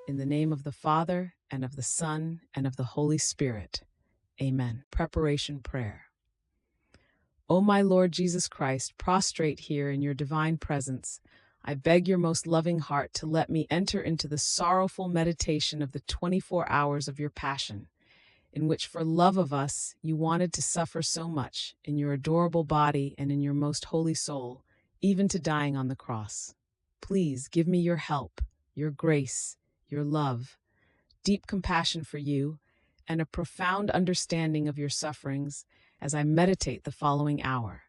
In the name of the Father, and of the Son, and of the Holy Spirit. Amen. Preparation Prayer. O my Lord Jesus Christ, prostrate here in your divine presence, I beg your most loving heart to let me enter into the sorrowful meditation of the 24 hours of your passion, in which for love of us you wanted to suffer so much in your adorable body and in your most holy soul, even to dying on the cross. Please give me your help, your grace, your love, deep compassion for you, and a profound understanding of your sufferings as I meditate the following hour.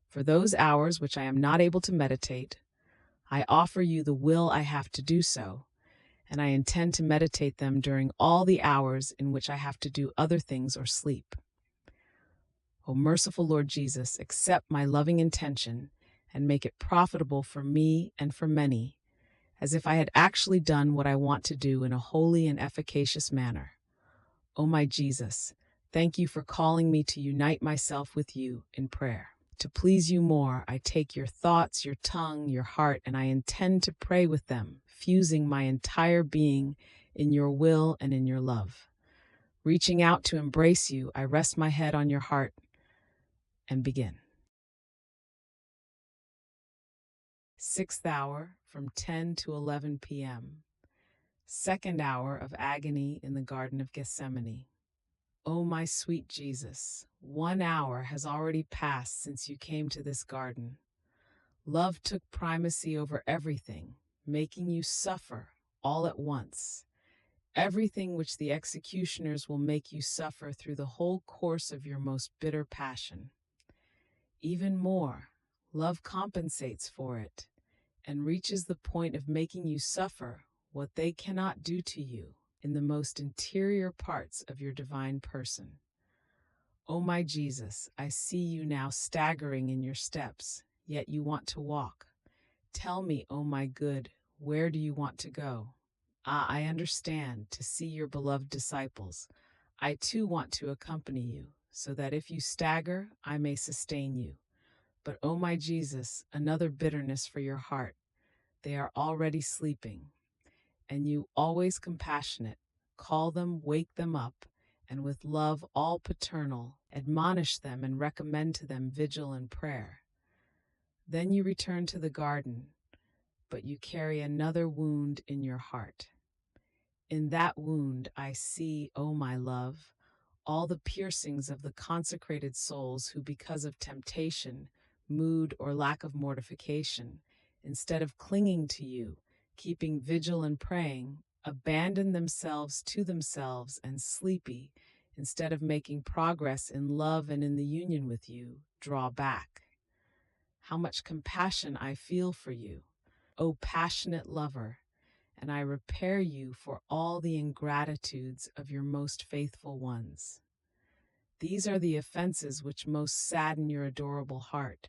For those hours which I am not able to meditate, I offer you the will I have to do so, and I intend to meditate them during all the hours in which I have to do other things or sleep. O merciful Lord Jesus, accept my loving intention and make it profitable for me and for many, as if I had actually done what I want to do in a holy and efficacious manner. O my Jesus, thank you for calling me to unite myself with you in prayer. To please you more, I take your thoughts, your tongue, your heart, and I intend to pray with them, fusing my entire being in your will and in your love. Reaching out to embrace you, I rest my head on your heart and begin. 6th hour, from 10 to 11 p.m. 2nd hour of agony in the Garden of Gethsemane. O my sweet Jesus, 1 hour has already passed since you came to this garden. Love took primacy over everything, making you suffer all at once. Everything which the executioners will make you suffer through the whole course of your most bitter passion. Even more, love compensates for it and reaches the point of making you suffer what they cannot do to you in the most interior parts of your divine person. O my Jesus, I see you now staggering in your steps, yet you want to walk. Tell me, O my good, where do you want to go? Ah, I understand, to see your beloved disciples. I too want to accompany you, so that if you stagger, I may sustain you. But, O my Jesus, another bitterness for your heart. They are already sleeping, and you, always compassionate, call them, wake them up, and with love all paternal, admonish them and recommend to them vigil and prayer. Then you return to the garden, but you carry another wound in your heart. In that wound I see, O my love, all the piercings of the consecrated souls who, because of temptation, mood, or lack of mortification, instead of clinging to you, keeping vigil and praying, abandon themselves to themselves and sleepy, instead of making progress in love and in the union with you, draw back. How much compassion I feel for you, O passionate lover, and I repair you for all the ingratitudes of your most faithful ones. These are the offenses which most sadden your adorable heart,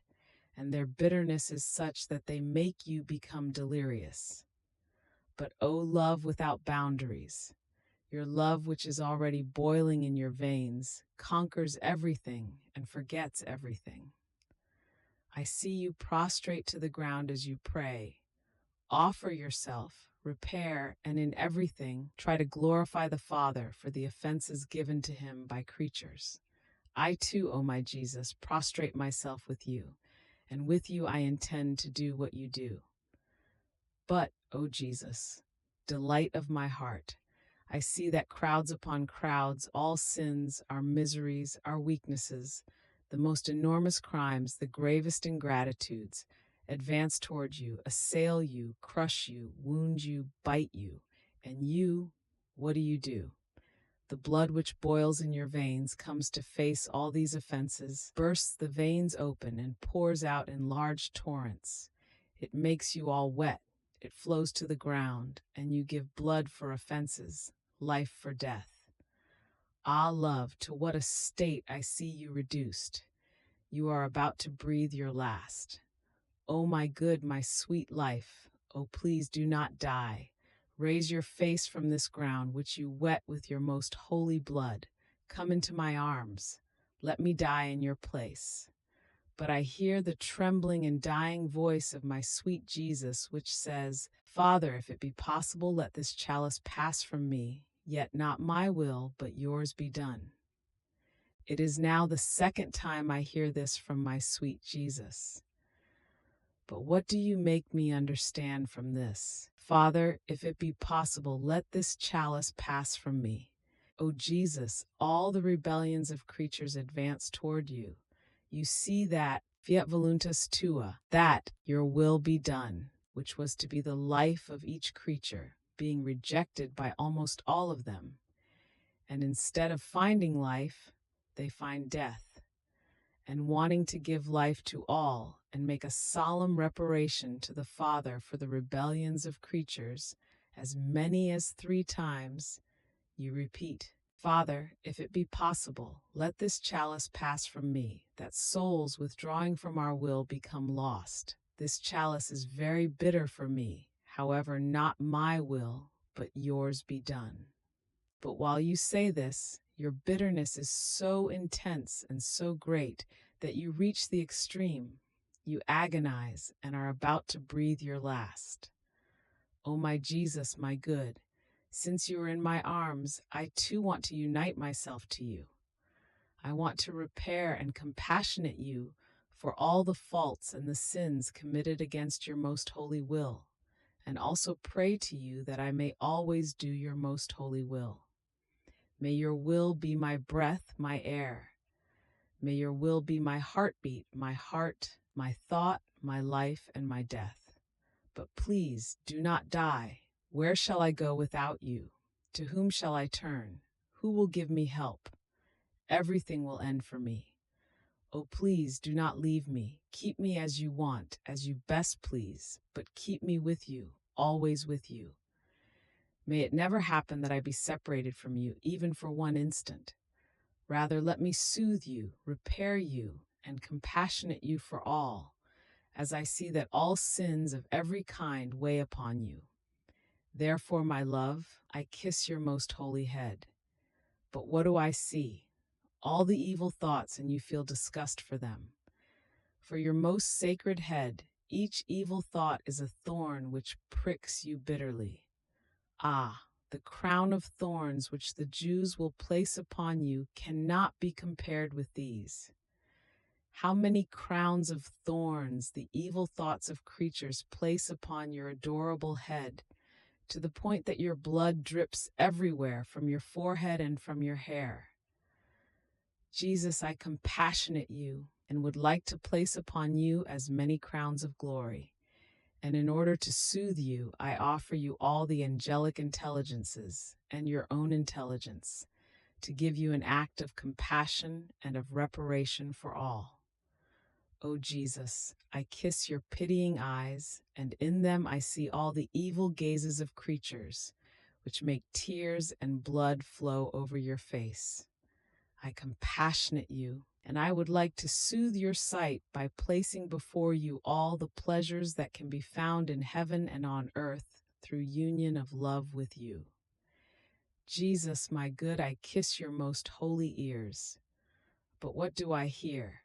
and their bitterness is such that they make you become delirious. But O love without boundaries, your love which is already boiling in your veins, conquers everything and forgets everything. I see you prostrate to the ground as you pray. Offer yourself, repair, and in everything try to glorify the Father for the offenses given to him by creatures. I too, O my Jesus, prostrate myself with you, and with you I intend to do what you do. But, O Jesus, delight of my heart, I see that crowds upon crowds, all sins, our miseries, our weaknesses, the most enormous crimes, the gravest ingratitudes, advance toward you, assail you, crush you, wound you, bite you. And you, what do? The blood which boils in your veins comes to face all these offenses, bursts the veins open, and pours out in large torrents. It makes you all wet, it flows to the ground, and you give blood for offenses, life for death. Ah, love, to what a state I see you reduced! You are about to breathe your last. O my good, my sweet life, O please do not die. Raise your face from this ground which you wet with your most holy blood. Come into my arms. Let me die in your place. but I hear the trembling and dying voice of my sweet Jesus, which says, Father, if it be possible, let this chalice pass from me, yet not my will, but yours be done. It is now the second time I hear this from my sweet Jesus. But what do you make me understand from this? Father, if it be possible, let this chalice pass from me. O Jesus, all the rebellions of creatures advance toward you. You see that, fiat voluntas tua, that your will be done, which was to be the life of each creature, being rejected by almost all of them. And instead of finding life, they find death. And wanting to give life to all and make a solemn reparation to the Father for the rebellions of creatures, as many as 3 times, you repeat, Father, if it be possible, let this chalice pass from me, that souls withdrawing from our will become lost. This chalice is very bitter for me, however, not my will, but yours be done. But while you say this, your bitterness is so intense and so great that you reach the extreme. You agonize and are about to breathe your last. O my Jesus, my good, since you are in my arms, I too want to unite myself to you. I want to repair and compassionate you for all the faults and the sins committed against your most holy will, and also pray to you that I may always do your most holy will. May your will be my breath, my air. May your will be my heartbeat, my heart, my thought, my life, and my death. But please do not die. Where shall I go without you? To whom shall I turn? Who will give me help? Everything will end for me. Oh, please do not leave me. Keep me as you want, as you best please, but keep me with you, always with you. May it never happen that I be separated from you, even for one instant. Rather, let me soothe you, repair you, and compassionate you for all, as I see that all sins of every kind weigh upon you. Therefore, my love, I kiss your most holy head. But what do I see? All the evil thoughts, and you feel disgust for them. For your most sacred head, each evil thought is a thorn which pricks you bitterly. Ah, the crown of thorns which the Jews will place upon you cannot be compared with these. How many crowns of thorns the evil thoughts of creatures place upon your adorable head, to the point that your blood drips everywhere from your forehead and from your hair. Jesus, I compassionate you and would like to place upon you as many crowns of glory. And in order to soothe you, I offer you all the angelic intelligences and your own intelligence, to give you an act of compassion and of reparation for all. O Jesus, I kiss your pitying eyes, and in them I see all the evil gazes of creatures, which make tears and blood flow over your face. I compassionate you, and I would like to soothe your sight by placing before you all the pleasures that can be found in heaven and on earth through union of love with you. Jesus, my good, I kiss your most holy ears. But what do I hear?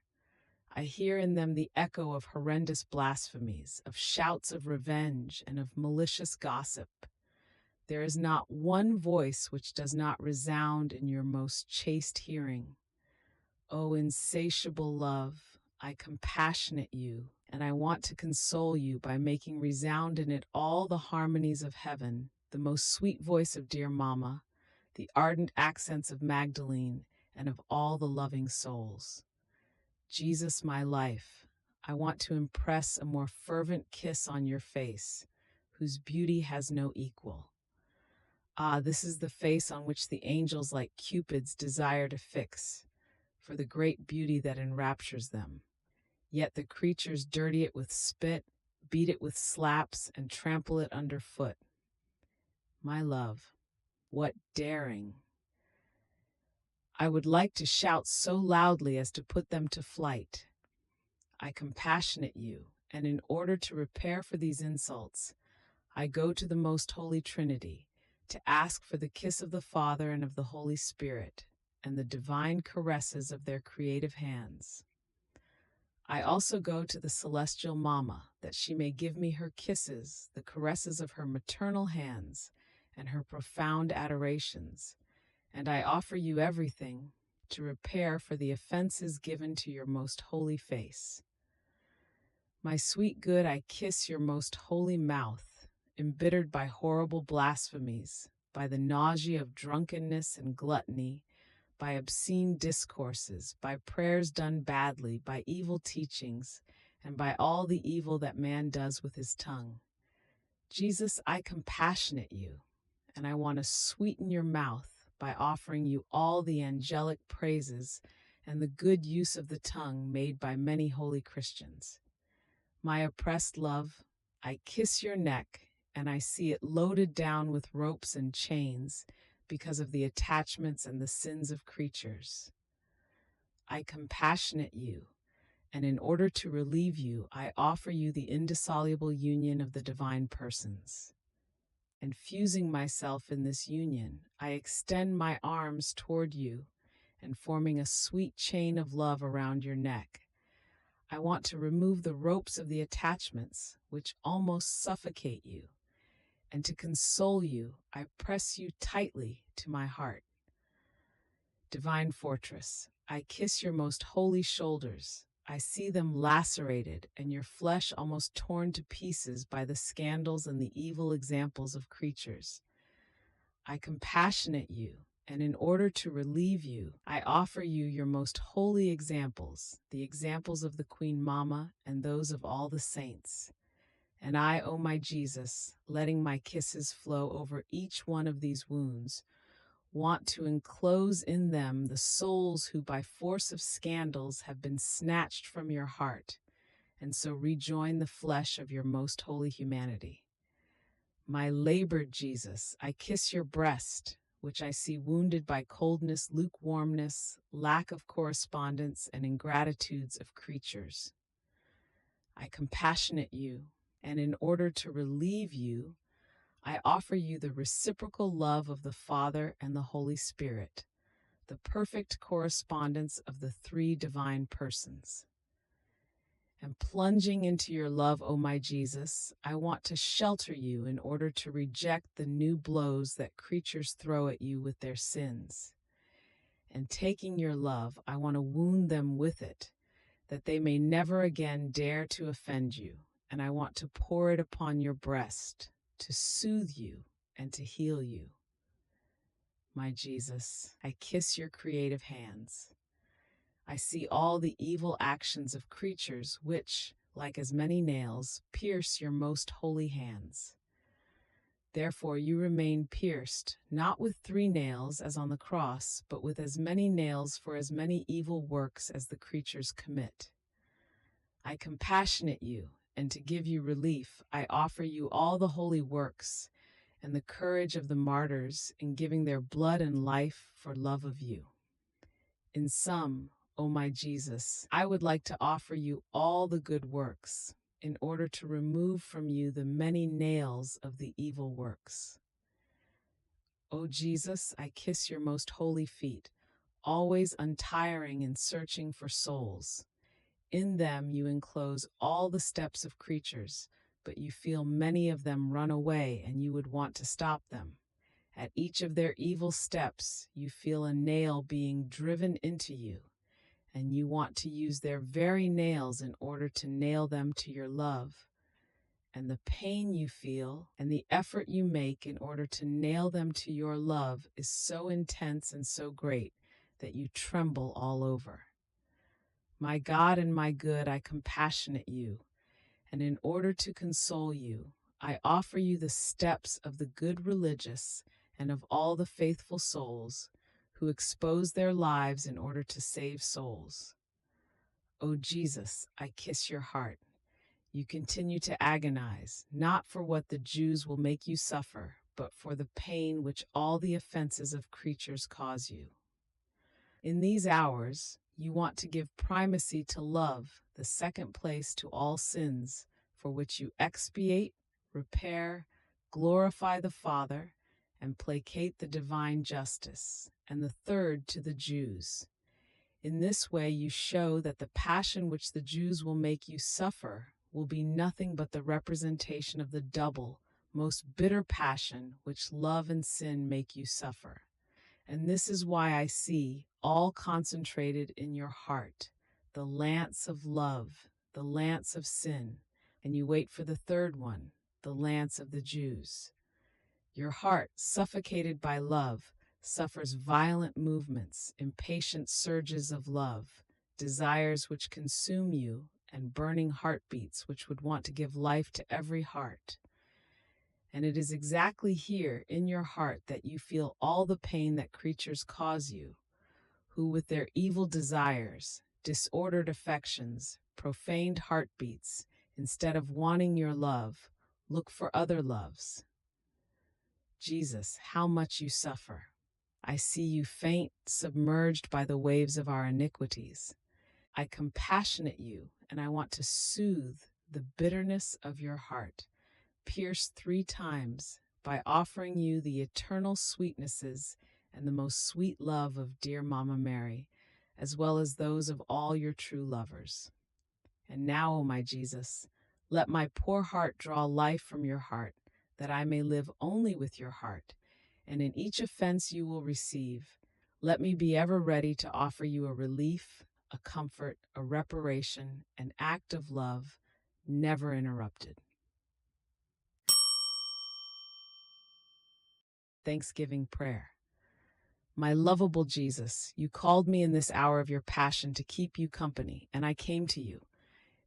I hear in them the echo of horrendous blasphemies, of shouts of revenge, and of malicious gossip. There is not one voice which does not resound in your most chaste hearing. O insatiable love, I compassionate you, and I want to console you by making resound in it all the harmonies of heaven, the most sweet voice of dear Mama, the ardent accents of Magdalene, and of all the loving souls. Jesus, my life, I want to impress a more fervent kiss on your face, whose beauty has no equal. Ah, this is the face on which the angels like Cupids desire to fix, for the great beauty that enraptures them. Yet the creatures dirty it with spit, beat it with slaps, and trample it underfoot. My love, what daring! I would like to shout so loudly as to put them to flight. I compassionate you, and in order to repair for these insults, I go to the most holy Trinity, to ask for the kiss of the Father and of the Holy Spirit, and the divine caresses of their creative hands. I also go to the celestial Mama, that she may give me her kisses, the caresses of her maternal hands, and her profound adorations. And I offer you everything to repair for the offenses given to your most holy face. My sweet good, I kiss your most holy mouth, embittered by horrible blasphemies, by the nausea of drunkenness and gluttony, by obscene discourses, by prayers done badly, by evil teachings, and by all the evil that man does with his tongue. Jesus, I compassionate you, and I want to sweeten your mouth by offering you all the angelic praises and the good use of the tongue made by many holy Christians. My oppressed love, I kiss your neck, and I see it loaded down with ropes and chains because of the attachments and the sins of creatures. I compassionate you, and in order to relieve you, I offer you the indissoluble union of the divine persons. And fusing myself in this union, I extend my arms toward you, and forming a sweet chain of love around your neck, I want to remove the ropes of the attachments which almost suffocate you, and to console you, I press you tightly to my heart. Divine fortress, I kiss your most holy shoulders. I see them lacerated and your flesh almost torn to pieces by the scandals and the evil examples of creatures. I compassionate you, and in order to relieve you, I offer you your most holy examples, the examples of the Queen Mama and those of all the saints. And I, O my Jesus, letting my kisses flow over each one of these wounds, want to enclose in them the souls who by force of scandals have been snatched from your heart, and so rejoin the flesh of your most holy humanity. My labored Jesus, I kiss your breast, which I see wounded by coldness, lukewarmness, lack of correspondence, and ingratitudes of creatures. I compassionate you, and in order to relieve you, I offer you the reciprocal love of the Father and the Holy Spirit, the perfect correspondence of the three divine persons. And plunging into your love, O my Jesus, I want to shelter you in order to reject the new blows that creatures throw at you with their sins. And taking your love, I want to wound them with it, that they may never again dare to offend you. And I want to pour it upon your breast, to soothe you and to heal you. My Jesus, I kiss your creative hands. I see all the evil actions of creatures which, like as many nails, pierce your most holy hands. Therefore you remain pierced, not with 3 nails as on the cross, but with as many nails for as many evil works as the creatures commit. I compassionate you, and to give you relief, I offer you all the holy works and the courage of the martyrs in giving their blood and life for love of you. In sum, O my Jesus, I would like to offer you all the good works in order to remove from you the many nails of the evil works. O Jesus, I kiss your most holy feet, always untiring in searching for souls. In them you enclose all the steps of creatures, but you feel many of them run away and you would want to stop them. At each of their evil steps, you feel a nail being driven into you, and you want to use their very nails in order to nail them to your love. And the pain you feel and the effort you make in order to nail them to your love is so intense and so great that you tremble all over. My God and my good, I compassionate you, and in order to console you, I offer you the steps of the good religious and of all the faithful souls who expose their lives in order to save souls. O Jesus, I kiss your heart. You continue to agonize, not for what the Jews will make you suffer, but for the pain which all the offenses of creatures cause you. In these hours, you want to give primacy to love, the second place to all sins, for which you expiate, repair, glorify the Father, and placate the divine justice, and the third to the Jews. In this way, you show that the passion which the Jews will make you suffer will be nothing but the representation of the double, most bitter passion which love and sin make you suffer. And this is why I see, all concentrated in your heart, the lance of love, the lance of sin, and you wait for the third one, the lance of the Jews. Your heart, suffocated by love, suffers violent movements, impatient surges of love, desires which consume you, and burning heartbeats which would want to give life to every heart. And it is exactly here in your heart that you feel all the pain that creatures cause you, who with their evil desires, disordered affections, profaned heartbeats, instead of wanting your love, look for other loves. Jesus, how much you suffer. I see you faint, submerged by the waves of our iniquities. I compassionate you, and I want to soothe the bitterness of your heart, pierced 3 times, by offering you the eternal sweetnesses and the most sweet love of dear Mama Mary, as well as those of all your true lovers. And now, O my Jesus, let my poor heart draw life from your heart, that I may live only with your heart, and in each offense you will receive, let me be ever ready to offer you a relief, a comfort, a reparation, an act of love, never interrupted. Thanksgiving Prayer. My lovable Jesus, you called me in this hour of your passion to keep you company, and I came to you.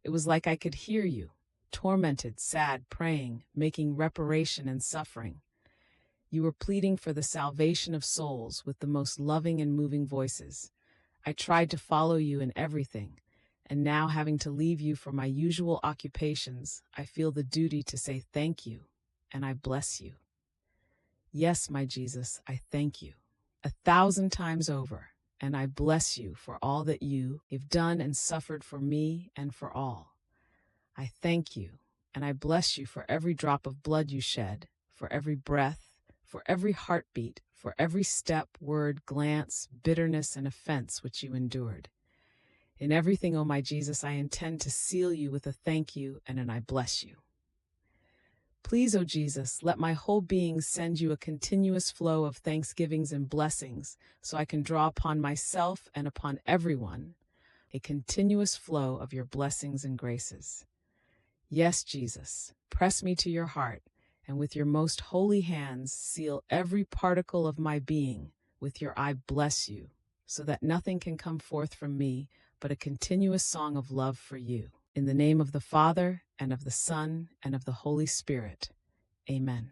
It was like I could hear you, tormented, sad, praying, making reparation and suffering. You were pleading for the salvation of souls with the most loving and moving voices. I tried to follow you in everything, and now having to leave you for my usual occupations, I feel the duty to say thank you, and I bless you. Yes, my Jesus, I thank you 1,000 times over, and I bless you for all that you have done and suffered for me and for all. I thank you, and I bless you for every drop of blood you shed, for every breath, for every heartbeat, for every step, word, glance, bitterness, and offense which you endured. In everything, O my Jesus, I intend to seal you with a thank you and an I bless you. Please, O Jesus, let my whole being send you a continuous flow of thanksgivings and blessings, so I can draw upon myself and upon everyone a continuous flow of your blessings and graces. Yes, Jesus, press me to your heart, and with your most holy hands seal every particle of my being with your I bless you, so that nothing can come forth from me but a continuous song of love for you. In the name of the Father, and of the Son, and of the Holy Spirit. Amen.